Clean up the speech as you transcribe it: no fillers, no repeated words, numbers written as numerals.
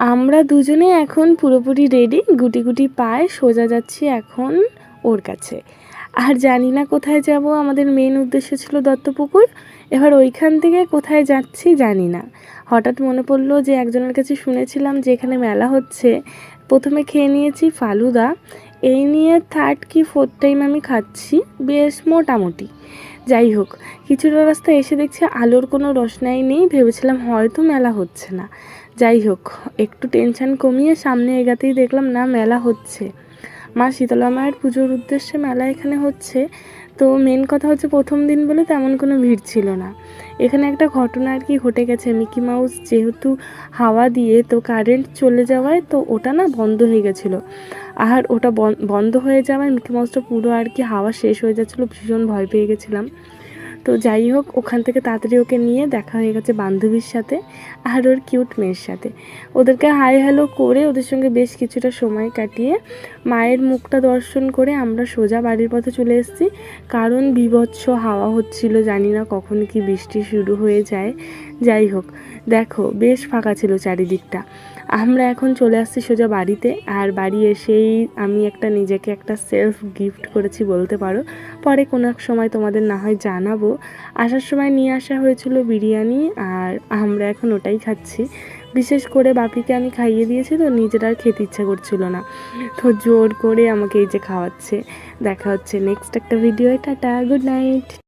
আমরা দুজনে এখন পুরোপুরি রেডি, গুটি গুটি পায়ে সোজা যাচ্ছি এখন ওর কাছে। আর জানি না কোথায় যাব, আমাদের মেন উদ্দেশ্য ছিল দত্তপুকুর। এবার ওইখান থেকে কোথায় যাচ্ছি জানি না। হঠাৎ মনে পড়লো যে একজনের কাছে শুনেছিলাম যে এখানে মেলা হচ্ছে। প্রথমে খেয়ে নিয়েছি ফালুদা, এই নিয়ে থার্ড কি ফোর্থ টাইম আমি খাচ্ছি, বেশ মোটামুটি। যাই হোক, কিছুটা রাস্তা এসে দেখছি আলোর কোনো রোশনাই নেই, ভেবেছিলাম হয়তো মেলা হচ্ছে না। যাই হোক, একটু টেনশন কমিয়ে সামনে এগাতেই দেখলাম না, মেলা হচ্ছে। মা শীতলা মায়ের পুজোর উদ্দেশ্যে মেলা এখানে হচ্ছে। তো মেন কথা হচ্ছে প্রথম দিন বলে তেমন কোনো ভিড় ছিল না। এখানে একটা ঘটনা আর কি ঘটে গেছে, মিকি মাউস যেহেতু হাওয়া দিয়ে তো কারেন্ট চলে যাওয়ায় তো ওটা না বন্ধ হয়ে গেছিলো। আর ওটা বন্ধ হয়ে যাওয়ায় মিকি মাউসটা পুরো আর কি হাওয়া শেষ হয়ে যাচ্ছিলো, ভীষণ ভয় পেয়ে গেছিলাম। তো যাই হোক, ওখান থেকে তাড়াতাড়ি ওকে নিয়ে দেখা হয়ে গেছে বান্ধবীর সাথে আর ওর কিউট মেয়ের সাথে। ওদেরকে হাই হ্যালো করে ওদের সঙ্গে বেশ কিছুটা সময় কাটিয়ে মায়ের মুখটা দর্শন করে আমরা সোজা বাড়ির পথে চলে এসেছি। কারণ বীভৎস হাওয়া হচ্ছিল, জানি না কখন কি বৃষ্টি শুরু হয়ে যায়। যাই হোক, দেখো বেশ ফাঁকা ছিল চারিদিকটা। আমরা এখন চলে আসছি সোজা বাড়িতে। আর বাড়ি এসেই আমি নিজেকে একটা সেলফ গিফট করেছি বলতে পারো, পরে কোনো এক সময় তোমাদের না হয় জানাবো। আসার সময় নিয়ে আসা হয়েছিল বিরিয়ানি, আর আমরা এখন ওটাই খাচ্ছি। বিশেষ করে বাপিকে আমি খাইয়ে দিয়েছি, তো নিজের আর খেতে ইচ্ছা করছিল না, তো জোর করে আমাকে এই যে খাওয়াচ্ছে। দেখা হচ্ছে নেক্সট একটা ভিডিও। Tata, good night.